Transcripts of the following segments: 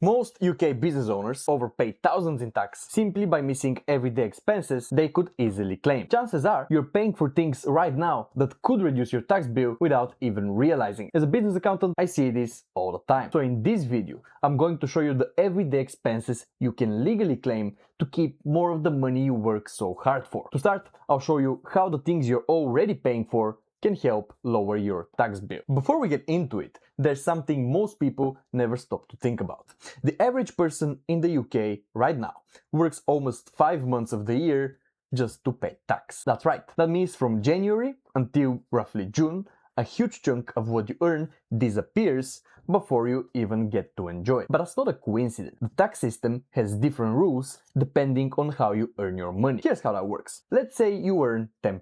Most UK business owners overpay thousands in tax simply by missing everyday expenses they could easily claim. Chances are you're paying for things right now that could reduce your tax bill without even realizing. As a business accountant, I see this all the time. So in this video, I'm going to show you the everyday expenses you can legally claim to keep more of the money you work so hard for. To start, I'll show you how the things you're already paying for can help lower your tax bill. Before we get into it, there's something most people never stop to think about. The average person in the UK right now works almost 5 months of the year just to pay tax. That's right. That means from January until roughly June, a huge chunk of what you earn disappears before you even get to enjoy it. But that's not a coincidence. The tax system has different rules depending on how you earn your money. Here's how that works. Let's say you earn £10.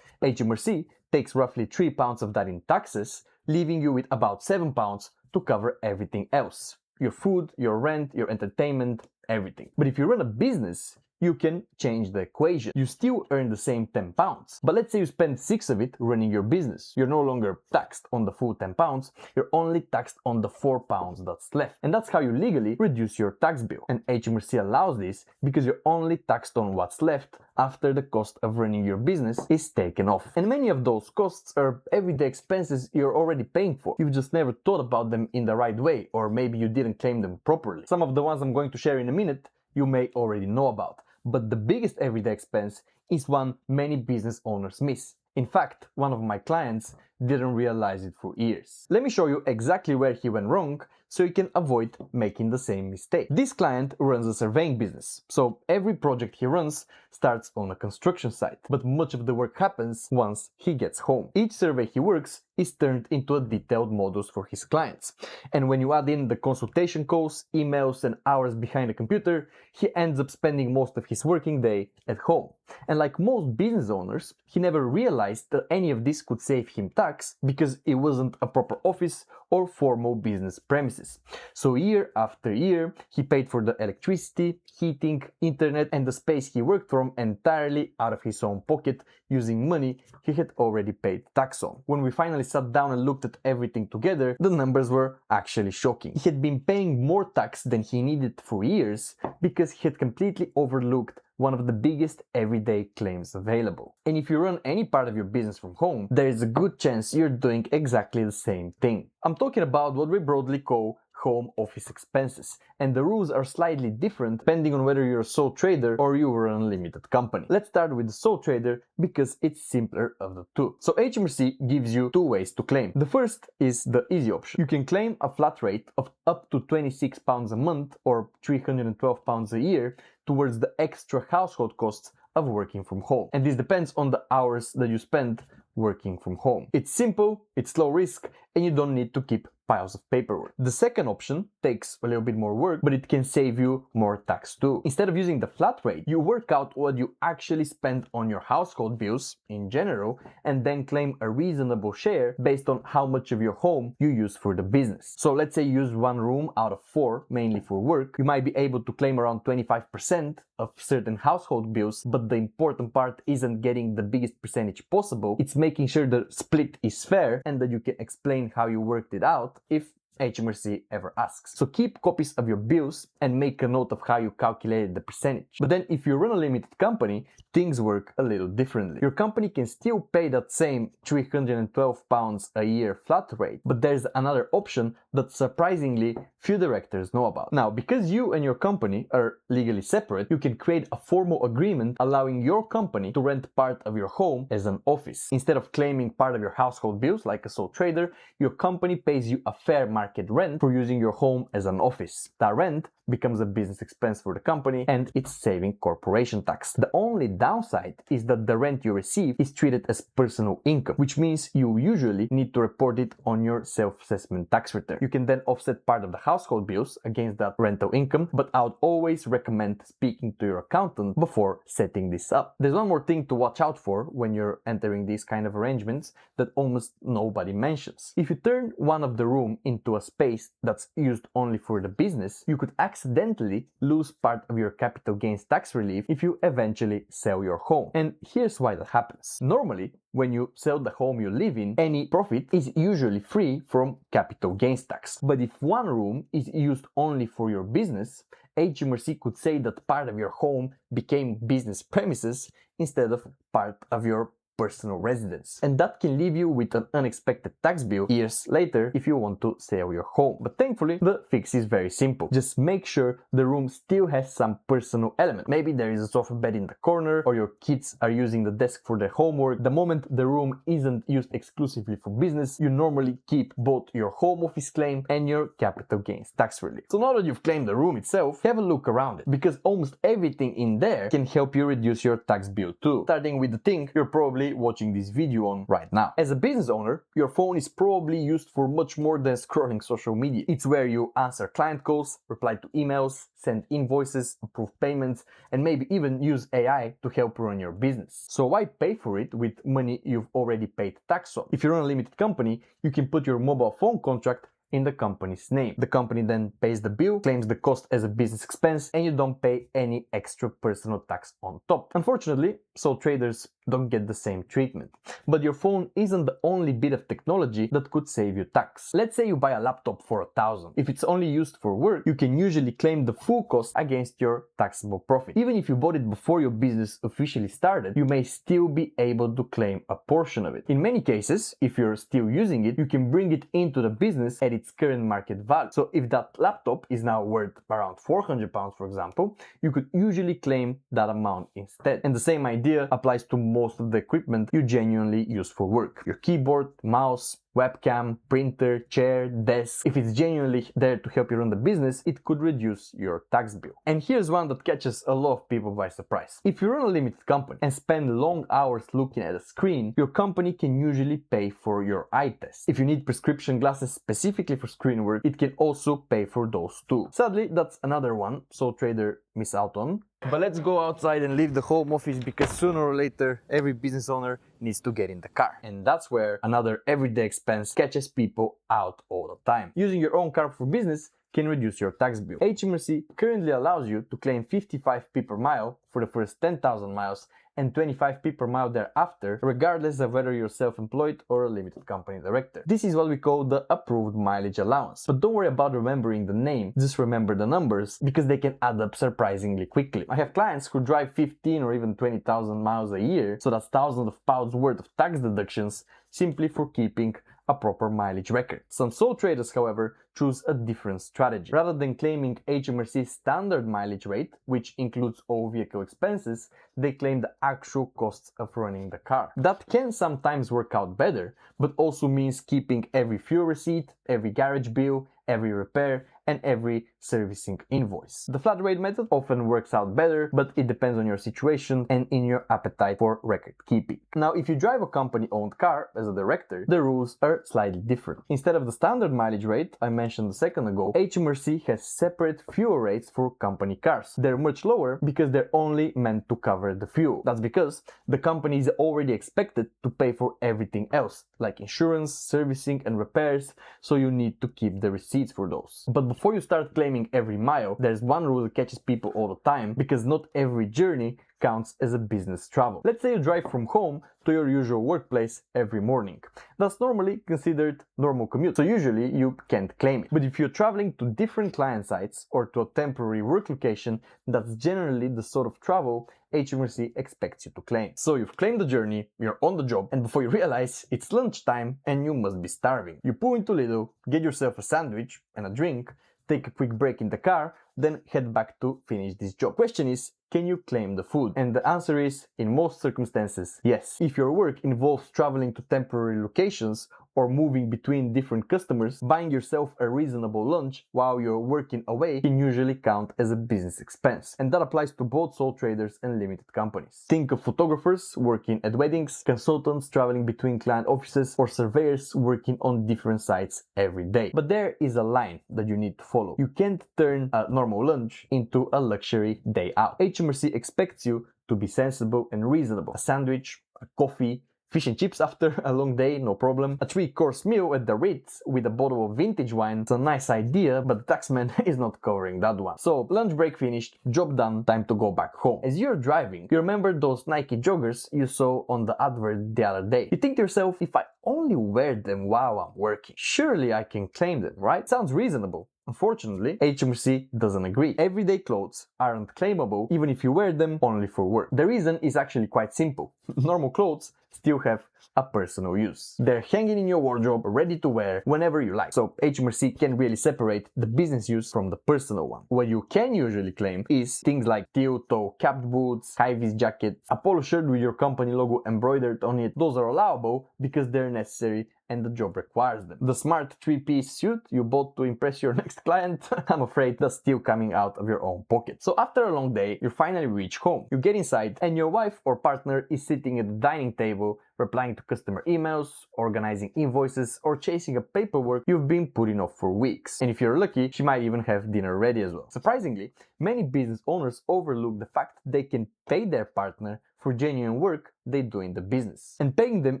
HMRC takes roughly £3 of that in taxes, leaving you with about £7 to cover everything else. Your food, your rent, your entertainment, everything. But if you run a business, you can change the equation. You still earn the same £10, but let's say you spend 6 of it running your business. You're no longer taxed on the full £10, you're only taxed on the £4 that's left. And that's how you legally reduce your tax bill. And HMRC allows this because you're only taxed on what's left after the cost of running your business is taken off. And many of those costs are everyday expenses you're already paying for. You've just never thought about them in the right way, or maybe you didn't claim them properly. Some of the ones I'm going to share in a minute you may already know about. But the biggest everyday expense is one many business owners miss. In fact, one of my clients didn't realize it for years. Let me show you exactly where he went wrong so you can avoid making the same mistake. This client runs a surveying business, so every project he runs starts on a construction site, but much of the work happens once he gets home. Each survey he works is turned into a detailed modus for his clients. And when you add in the consultation calls, emails, and hours behind the computer, he ends up spending most of his working day at home. And like most business owners, he never realized that any of this could save him tax because it wasn't a proper office or formal business premises. So year after year, he paid for the electricity, heating, internet, and the space he worked from entirely out of his own pocket using money he had already paid tax on. When we finally sat down and looked at everything together, the numbers were actually shocking. He had been paying more tax than he needed for years because he had completely overlooked one of the biggest everyday claims available. And if you run any part of your business from home, there is a good chance you're doing exactly the same thing. I'm talking about what we broadly call home office expenses, and the rules are slightly different depending on whether you're a sole trader or you run a limited company. Let's start with the sole trader because it's simpler of the two. So HMRC gives you 2 ways to claim. The first is the easy option. You can claim a flat rate of up to £26 a month or £312 a year towards the extra household costs of working from home. And this depends on the hours that you spend working from home. It's simple, it's low risk, and you don't need to keep piles of paperwork. The second option takes a little bit more work, but it can save you more tax too. Instead of using the flat rate, you work out what you actually spend on your household bills in general, and then claim a reasonable share based on how much of your home you use for the business. So let's say you use 1 room out of 4 mainly for work, you might be able to claim around 25% of certain household bills, but the important part isn't getting the biggest percentage possible, it's making sure the split is fair and that you can explain how you worked it out if HMRC ever asks. So keep copies of your bills and make a note of how you calculated the percentage. But then if you run a limited company, things work a little differently. Your company can still pay that same £312 a year flat rate, but there's another option that surprisingly few directors know about. Now, because you and your company are legally separate, you can create a formal agreement allowing your company to rent part of your home as an office. Instead of claiming part of your household bills like a sole trader, your company pays you a fair market rent for using your home as an office. That rent becomes a business expense for the company and it's saving corporation tax. The only downside is that the rent you receive is treated as personal income, which means you usually need to report it on your self-assessment tax return. You can then offset part of the household bills against that rental income, but I would always recommend speaking to your accountant before setting this up. There's one more thing to watch out for when you're entering these kind of arrangements that almost nobody mentions. If you turn one of the room into a space that's used only for the business, you could accidentally lose part of your capital gains tax relief if you eventually sell your home. And here's why that happens. Normally, when you sell the home you live in, any profit is usually free from capital gains tax. But if one room is used only for your business, HMRC could say that part of your home became business premises instead of part of your personal residence. And that can leave you with an unexpected tax bill years later if you want to sell your home. But thankfully, the fix is very simple. Just make sure the room still has some personal element. Maybe there is a sofa bed in the corner, or your kids are using the desk for their homework. The moment the room isn't used exclusively for business, you normally keep both your home office claim and your capital gains tax relief. So now that you've claimed the room itself, have a look around it, because almost everything in there can help you reduce your tax bill too. Starting with the thing you're probably watching this video on right now. As a business owner, your phone is probably used for much more than scrolling social media. It's where you answer client calls, reply to emails, send invoices, approve payments, and maybe even use AI to help run your business. So why pay for it with money you've already paid tax on? If you run a limited company, you can put your mobile phone contract in the company's name. The company then pays the bill, claims the cost as a business expense, and you don't pay any extra personal tax on top. Unfortunately, sole traders don't get the same treatment. But your phone isn't the only bit of technology that could save you tax. Let's say you buy a laptop for $1,000. If it's only used for work, you can usually claim the full cost against your taxable profit. Even if you bought it before your business officially started, you may still be able to claim a portion of it. In many cases, if you're still using it, you can bring it into the business at its current market value. So if that laptop is now worth around £400, for example, you could usually claim that amount instead. And the same idea applies to most of the equipment you genuinely use for work. Your keyboard, mouse, webcam, printer, chair, desk. If it's genuinely there to help you run the business, it could reduce your tax bill. And here's one that catches a lot of people by surprise. If you run a limited company and spend long hours looking at a screen, your company can usually pay for your eye test. If you need prescription glasses specifically for screen work, it can also pay for those too. Sadly, that's another one sole trader miss out on. But let's go outside and leave the home office, because sooner or later every business owner needs to get in the car. And that's where another everyday expense catches people out all the time. Using your own car for business can reduce your tax bill. HMRC currently allows you to claim 55p per mile for the first 10,000 miles and 25p per mile thereafter, regardless of whether you're self-employed or a limited company director. This is what we call the approved mileage allowance. But don't worry about remembering the name, just remember the numbers, because they can add up surprisingly quickly. I have clients who drive 15 or even 20,000 miles a year, so that's thousands of pounds worth of tax deductions simply for keeping a proper mileage record. Some sole traders, however, choose a different strategy. Rather than claiming HMRC's standard mileage rate, which includes all vehicle expenses, they claim the actual costs of running the car. That can sometimes work out better, but also means keeping every fuel receipt, every garage bill, every repair, and every servicing invoice. The flat rate method often works out better, but it depends on your situation and in your appetite for record keeping. Now, if you drive a company-owned car as a director, the rules are slightly different. Instead of the standard mileage rate I mentioned a second ago, HMRC has separate fuel rates for company cars. They're much lower because they're only meant to cover the fuel. That's because the company is already expected to pay for everything else, like insurance, servicing, and repairs, so you need to keep the receipts for those. But before you start claiming every mile, there's one rule that catches people all the time, because not every journey counts as a business travel. Let's say you drive from home to your usual workplace every morning. That's normally considered normal commute, so usually you can't claim it. But if you're traveling to different client sites or to a temporary work location, that's generally the sort of travel HMRC expects you to claim. So you've claimed the journey, you're on the job, and before you realize, it's lunchtime and you must be starving. You pull into Lidl, get yourself a sandwich and a drink, take a quick break in the car, then head back to finish this job. Question is, can you claim the food? And the answer is, in most circumstances, yes. If your work involves traveling to temporary locations or moving between different customers, buying yourself a reasonable lunch while you're working away can usually count as a business expense. And that applies to both sole traders and limited companies. Think of photographers working at weddings, consultants traveling between client offices, or surveyors working on different sites every day. But there is a line that you need to follow. You can't turn a normal lunch into a luxury day out. HMRC expects you to be sensible and reasonable. A sandwich, a coffee, Fish and chips after a long day, no problem. A 3-course meal at the Ritz with a bottle of vintage wine. It's a nice idea, but the taxman is not covering that one. So, lunch break finished, job done, time to go back home. As you're driving, you remember those Nike joggers you saw on the advert the other day. You think to yourself, if I only wear them while I'm working, surely I can claim them, right? Sounds reasonable. Unfortunately, HMRC doesn't agree. Everyday clothes aren't claimable even if you wear them only for work. The reason is actually quite simple. Normal clothes still have a personal use. They're hanging in your wardrobe, ready to wear whenever you like. So HMRC can really separate the business use from the personal one. What you can usually claim is things like steel-toe capped boots, high-vis jackets, a polo shirt with your company logo embroidered on it. Those are allowable because they're necessary and the job requires them. The smart 3-piece suit you bought to impress your next client, I'm afraid that's still coming out of your own pocket. So after a long day, you finally reach home. You get inside and your wife or partner is sitting at the dining table, replying to customer emails, organizing invoices, or chasing a paperwork you've been putting off for weeks. And if you're lucky, she might even have dinner ready as well. Surprisingly, many business owners overlook the fact they can pay their partner for genuine work they do in the business. And paying them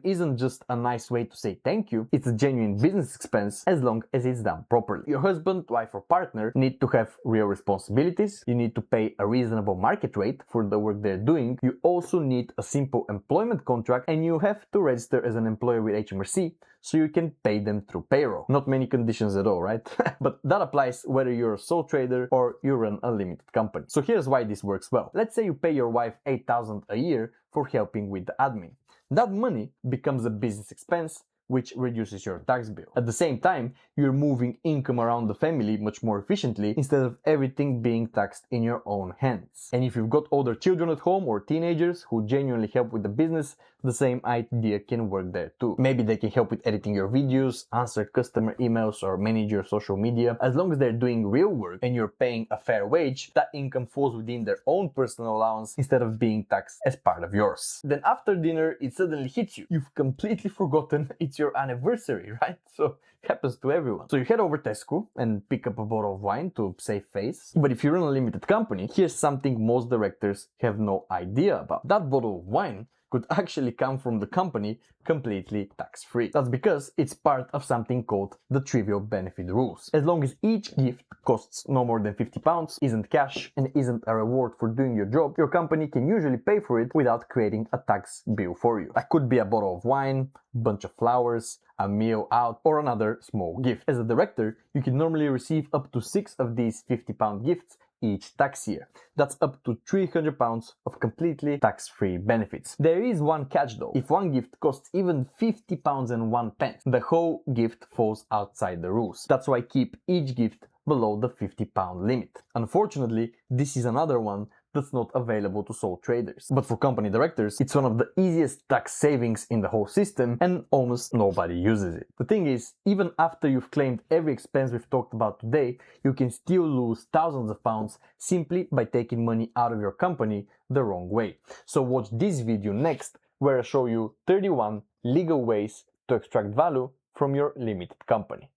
isn't just a nice way to say thank you, it's a genuine business expense as long as it's done properly. Your husband, wife or partner need to have real responsibilities, you need to pay a reasonable market rate for the work they're doing, you also need a simple employment contract, and you have to register as an employer with HMRC so you can pay them through payroll. Not many conditions at all, right? But that applies whether you're a sole trader or you run a limited company. So here's why this works well. Let's say you pay your wife $8,000 a year for helping with the admin. That money becomes a business expense, which reduces your tax bill. At the same time, you're moving income around the family much more efficiently instead of everything being taxed in your own hands. And if you've got older children at home or teenagers who genuinely help with the business, the same idea can work there too. Maybe they can help with editing your videos, answer customer emails, or manage your social media. As long as they're doing real work and you're paying a fair wage, that income falls within their own personal allowance instead of being taxed as part of yours. Then after dinner, it suddenly hits you. You've completely forgotten it's your anniversary, right? So it happens to everyone. So you head over Tesco and pick up a bottle of wine to save face. But if you run a limited company, here's something most directors have no idea about. That bottle of wine could actually come from the company completely tax-free. That's because it's part of something called the trivial benefit rules. As long as each gift costs no more than £50, isn't cash, and isn't a reward for doing your job, your company can usually pay for it without creating a tax bill for you. That could be a bottle of wine, a bunch of flowers, a meal out, or another small gift. As a director, you can normally receive up to 6 of these £50 gifts each tax year. That's up to £300 of completely tax-free benefits. There is one catch though. If one gift costs even £50 and 1 pence, the whole gift falls outside the rules. That's why keep each gift below the £50 limit. Unfortunately, this is another one that's not available to sole traders. But for company directors, it's one of the easiest tax savings in the whole system, and almost nobody uses it. The thing is, even after you've claimed every expense we've talked about today, you can still lose thousands of pounds simply by taking money out of your company the wrong way. So watch this video next, where I show you 31 legal ways to extract value from your limited company.